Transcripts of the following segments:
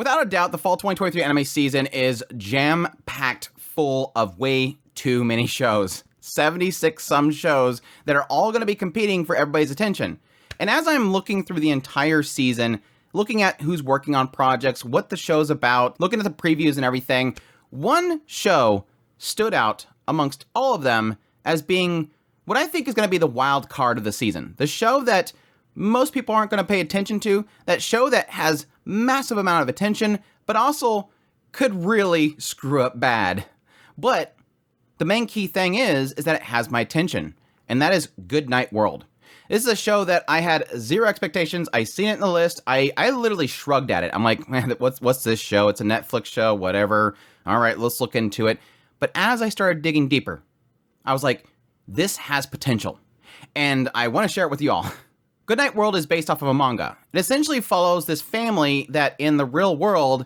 Without a doubt, the fall 2023 anime season is jam-packed full of way too many shows. 76 some shows that are all going to be competing for everybody's attention. And as I'm looking through the entire season, looking at who's working on projects, what the show's about, looking at the previews and everything, one show stood out amongst all of them as being what I think is going to be the wild card of the season. The show that most people aren't going to pay attention to, that show that has massive amount of attention, but also could really screw up bad. But the main key thing is that it has my attention, and that is Good Night World. This is a show that I had zero expectations. I seen it in the list. I literally shrugged at it. I'm like, man, what's this show? It's a Netflix show, whatever. All right, let's look into it. But as I started digging deeper, I was like, this has potential. And I want to share it with you all. Good Night World is based off of a manga. It essentially follows this family that in the real world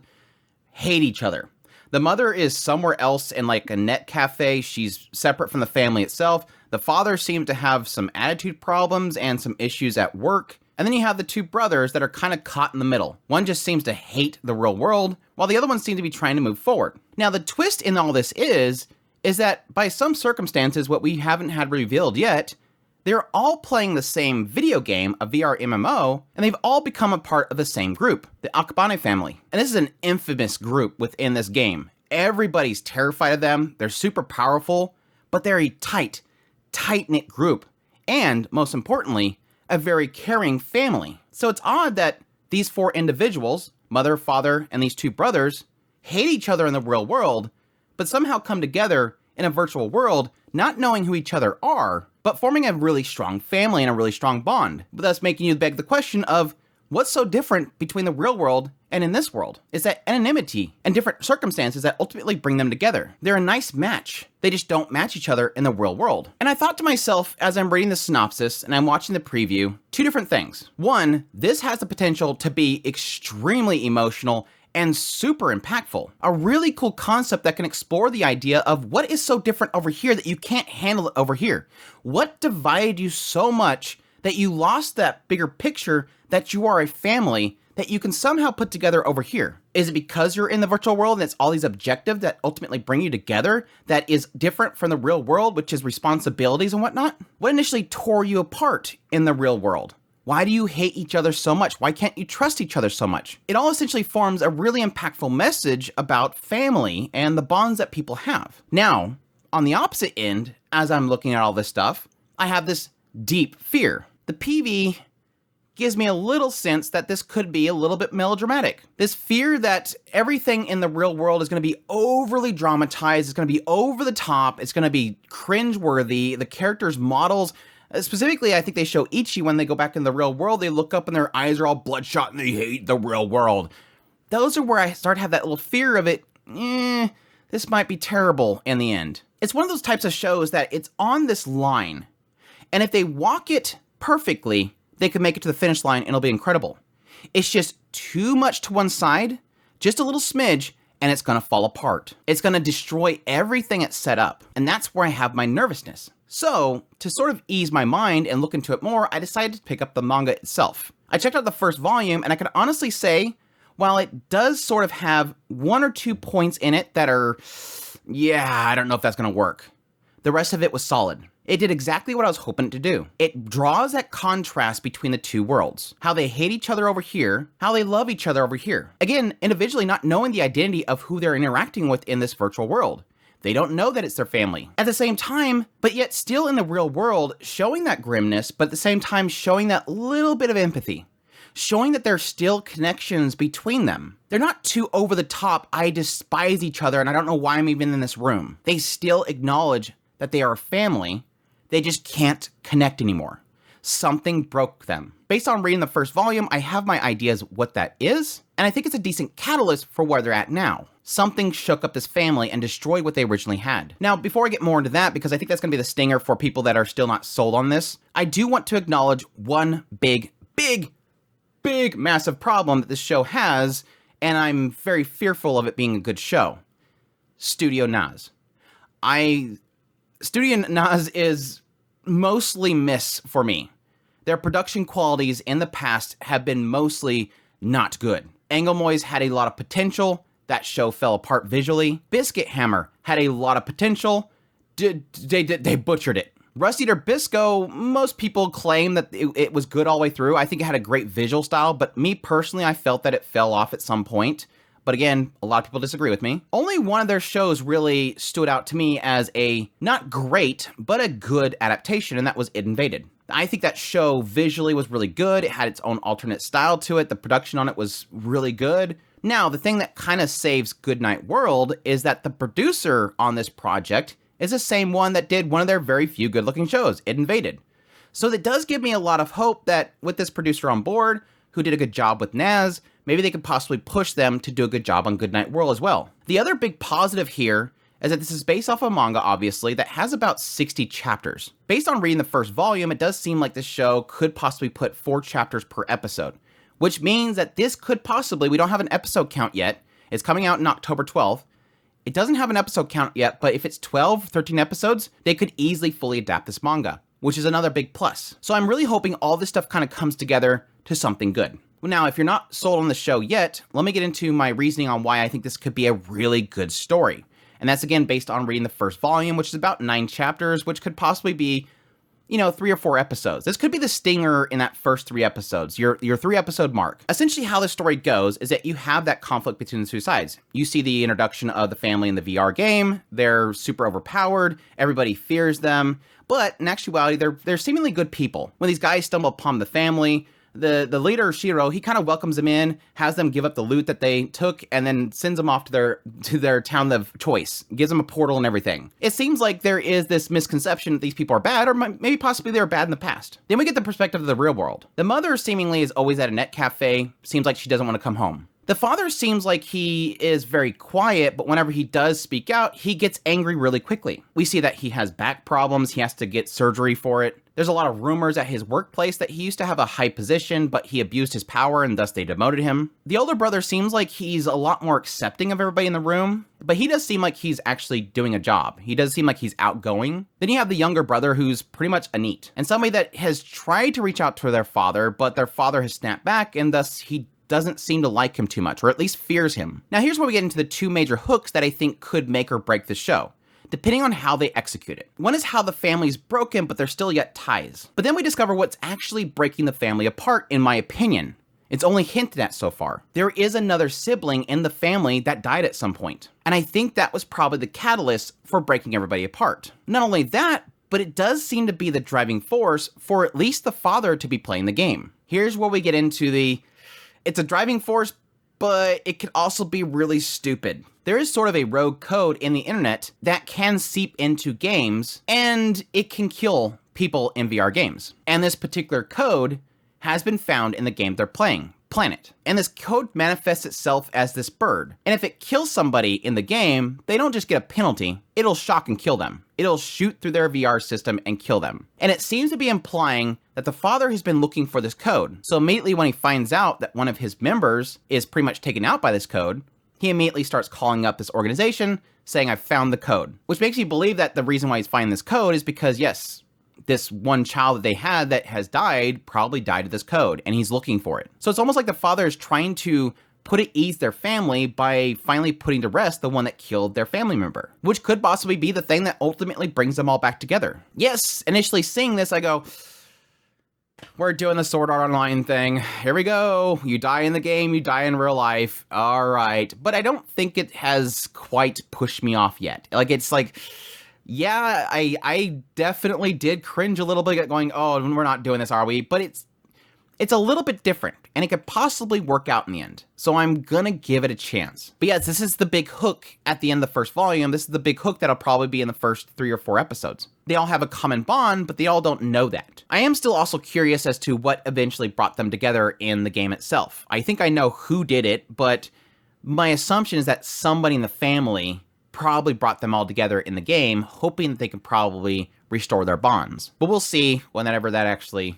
hate each other. The mother is somewhere else in like a net cafe. She's separate from the family itself. The father seems to have some attitude problems and some issues at work. And then you have the two brothers that are kind of caught in the middle. One just seems to hate the real world, while the other one seems to be trying to move forward. Now, the twist in all this is that by some circumstances, what we haven't had revealed yet, they're all playing the same video game, a VR MMO, and they've all become a part of the same group, the Akabane family. And this is an infamous group within this game. Everybody's terrified of them, they're super powerful, but they're a tight-knit group, and, most importantly, a very caring family. So it's odd that these four individuals, mother, father, and these two brothers, hate each other in the real world, but somehow come together in a virtual world, not knowing who each other are, but forming a really strong family and a really strong bond, thus making you beg the question of, what's so different between the real world and in this world? Is that anonymity and different circumstances that ultimately bring them together. They're a nice match. They just don't match each other in the real world. And I thought to myself, as I'm reading the synopsis and I'm watching the preview, two different things. One, this has the potential to be extremely emotional and super impactful. A really cool concept that can explore the idea of what is so different over here that you can't handle it over here. What divided you so much that you lost that bigger picture that you are a family that you can somehow put together over here? Is it because you're in the virtual world and it's all these objectives that ultimately bring you together that is different from the real world, which is responsibilities and whatnot? What initially tore you apart in the real world? Why do you hate each other so much? Why can't you trust each other so much? It all essentially forms a really impactful message about family and the bonds that people have. Now, on the opposite end, as I'm looking at all this stuff, I have this deep fear. The PV gives me a little sense that this could be a little bit melodramatic. This fear that everything in the real world is going to be overly dramatized, it's going to be over the top, it's going to be cringeworthy, the characters' models. Specifically, I think they show Ichi when they go back in the real world, they look up and their eyes are all bloodshot and they hate the real world. Those are where I start to have that little fear of it, this might be terrible in the end. It's one of those types of shows that it's on this line, and if they walk it perfectly, they could make it to the finish line and it'll be incredible. It's just too much to one side, just a little smidge, and it's gonna fall apart. It's gonna destroy everything it's set up, and that's where I have my nervousness. So, to sort of ease my mind and look into it more, I decided to pick up the manga itself. I checked out the first volume, and I can honestly say, while it does sort of have one or two points in it that are, I don't know if that's gonna work. The rest of it was solid. It did exactly what I was hoping it to do. It draws that contrast between the two worlds. How they hate each other over here, how they love each other over here. Again, individually not knowing the identity of who they're interacting with in this virtual world. They don't know that it's their family. At the same time, but yet still in the real world, showing that grimness, but at the same time showing that little bit of empathy. Showing that there's still connections between them. They're not too over the top, I despise each other and I don't know why I'm even in this room. They still acknowledge that they are a family, they just can't connect anymore. Something broke them. Based on reading the first volume, I have my ideas what that is, and I think it's a decent catalyst for where they're at now. Something shook up this family and destroyed what they originally had. Now, before I get more into that, because I think that's going to be the stinger for people that are still not sold on this, I do want to acknowledge one big, massive problem that this show has, and I'm very fearful of it being a good show. Studio Naz. Studio Naz is mostly miss for me. Their production qualities in the past have been mostly not good. Engelmoys had a lot of potential. That show fell apart visually. Biscuit Hammer had a lot of potential. They butchered it. Rust Eater Bisco, most people claim that it was good all the way through. I think it had a great visual style, but me personally, I felt that it fell off at some point. But again, a lot of people disagree with me. Only one of their shows really stood out to me as a not great, but a good adaptation, and that was It Invaded. I think that show visually was really good. It had its own alternate style to it. The production on it was really good. Now, the thing that kind of saves Goodnight World is that the producer on this project is the same one that did one of their very few good-looking shows, It Invaded. So that does give me a lot of hope that with this producer on board, who did a good job with Naz, maybe they could possibly push them to do a good job on Goodnight World as well. The other big positive here is that this is based off a manga, obviously, that has about 60 chapters. Based on reading the first volume, it does seem like this show could possibly put 4 chapters per episode, which means that this could possibly, we don't have an episode count yet, it's coming out in October 12th, it doesn't have an episode count yet, but if it's 12, 13 episodes, they could easily fully adapt this manga, which is another big plus. So I'm really hoping all this stuff kind of comes together to something good. Now, if you're not sold on the show yet, let me get into my reasoning on why I think this could be a really good story. And that's again based on reading the first volume, which is about 9 chapters, which could possibly be, 3 or 4 episodes. This could be the stinger in that first 3 episodes, your 3-episode mark. Essentially how the story goes is that you have that conflict between the two sides. You see the introduction of the family in the VR game. They're super overpowered. Everybody fears them. But in actuality, they're seemingly good people. When these guys stumble upon the family, the leader, Shiro, he kind of welcomes them in, has them give up the loot that they took, and then sends them off to their town of choice, gives them a portal and everything. It seems like there is this misconception that these people are bad, or maybe possibly they were bad in the past. Then we get the perspective of the real world. The mother seemingly is always at a net cafe, seems like she doesn't want to come home. The father seems like he is very quiet, but whenever he does speak out, he gets angry really quickly. We see that he has back problems, he has to get surgery for it. There's a lot of rumors at his workplace that he used to have a high position, but he abused his power and thus they demoted him. The older brother seems like he's a lot more accepting of everybody in the room, but he does seem like he's actually doing a job. He does seem like he's outgoing. Then you have the younger brother who's pretty much a NEET, and somebody that has tried to reach out to their father, but their father has snapped back and thus he doesn't seem to like him too much, or at least fears him. Now here's where we get into the 2 major hooks that I think could make or break the show, depending on how they execute it. One is how the family's broken, but there's still yet ties. But then we discover what's actually breaking the family apart, in my opinion. It's only hinted at so far. There is another sibling in the family that died at some point, and I think that was probably the catalyst for breaking everybody apart. Not only that, but it does seem to be the driving force for at least the father to be playing the game. Here's where we get into it's a driving force, but it can also be really stupid. There is sort of a rogue code in the internet that can seep into games, and it can kill people in VR games. And this particular code has been found in the game they're playing, Planet. And this code manifests itself as this bird. And if it kills somebody in the game, they don't just get a penalty, it'll shock and kill them. It'll shoot through their VR system and kill them. And it seems to be implying that the father has been looking for this code. So immediately when he finds out that one of his members is pretty much taken out by this code, he immediately starts calling up this organization saying, I've found the code. Which makes you believe that the reason why he's finding this code is because, yes, this one child that they had that has died probably died of this code, and he's looking for it. So it's almost like the father is trying to put at ease their family by finally putting to rest the one that killed their family member, which could possibly be the thing that ultimately brings them all back together. Yes, initially seeing this, I go, we're doing the Sword Art Online thing. Here we go. You die in the game, you die in real life. All right. But I don't think it has quite pushed me off yet. It's like, yeah, I definitely did cringe a little bit at going, oh, we're not doing this, are we? But it's a little bit different, and it could possibly work out in the end. So I'm gonna give it a chance. But yes, this is the big hook at the end of the first volume. This is the big hook that'll probably be in the first 3 or 4 episodes. They all have a common bond, but they all don't know that. I am still also curious as to what eventually brought them together in the game itself. I think I know who did it, but my assumption is that somebody in the family probably brought them all together in the game, hoping that they can probably restore their bonds. But we'll see whenever that actually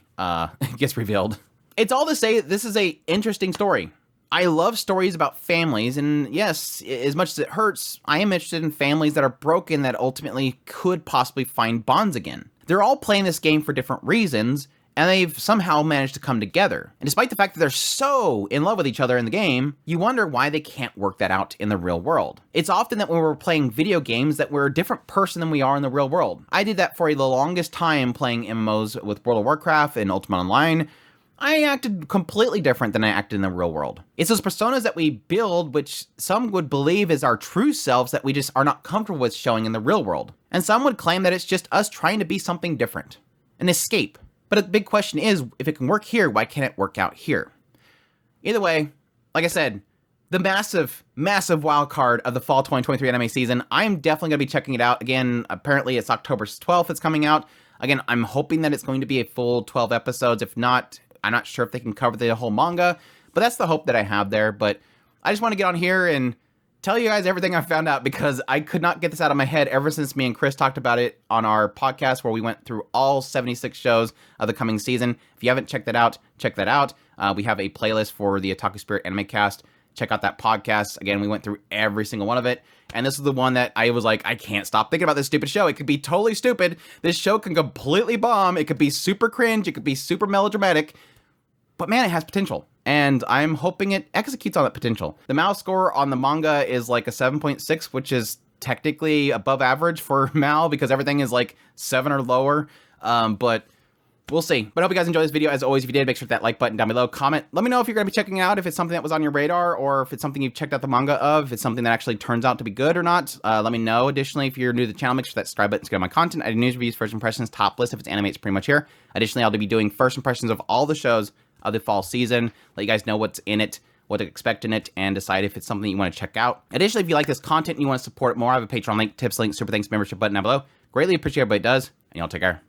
gets revealed. It's all to say this is a interesting story. I love stories about families, and yes, as much as it hurts, I am interested in families that are broken that ultimately could possibly find bonds again. They're all playing this game for different reasons, and they've somehow managed to come together. And despite the fact that they're so in love with each other in the game, you wonder why they can't work that out in the real world. It's often that when we're playing video games that we're a different person than we are in the real world. I did that for the longest time playing MMOs with World of Warcraft and Ultimate Online. I acted completely different than I acted in the real world. It's those personas that we build, which some would believe is our true selves, that we just are not comfortable with showing in the real world. And some would claim that it's just us trying to be something different, an escape. But the big question is, if it can work here, why can't it work out here? Either way, like I said, the massive, massive wild card of the fall 2023 anime season, I'm definitely going to be checking it out. Again, apparently it's October 12th it's coming out. Again, I'm hoping that it's going to be a full 12 episodes. If not, I'm not sure if they can cover the whole manga, but that's the hope that I have there. But I just want to get on here and tell you guys everything I found out, because I could not get this out of my head ever since me and Chris talked about it on our podcast where we went through all 76 shows of the coming season. If you haven't checked that out, check that out. We have a playlist for the Otaku Spirit Anime Cast. Check out that podcast. Again, we went through every single one of it. And this is the one that I was like, I can't stop thinking about this stupid show. It could be totally stupid. This show can completely bomb. It could be super cringe. It could be super melodramatic. But man, it has potential. And I'm hoping it executes on that potential. The MAL score on the manga is like a 7.6, which is technically above average for MAL because everything is like 7 or lower. But we'll see. But I hope you guys enjoyed this video. As always, if you did, make sure to hit that like button down below. Comment. Let me know if you're going to be checking it out, if it's something that was on your radar, or if it's something you've checked out the manga of, if it's something that actually turns out to be good or not. Let me know. Additionally, if you're new to the channel, make sure that subscribe button's good on my content. I do news reviews, first impressions, top list. If it's anime, it's pretty much here. Additionally, I'll be doing first impressions of all the shows of the fall season, let you guys know what's in it, what to expect in it, and decide if it's something you want to check out. Additionally, if you like this content and you want to support it more, I have a Patreon link, tips link, super thanks, membership button down below. Greatly appreciate everybody does, and y'all take care.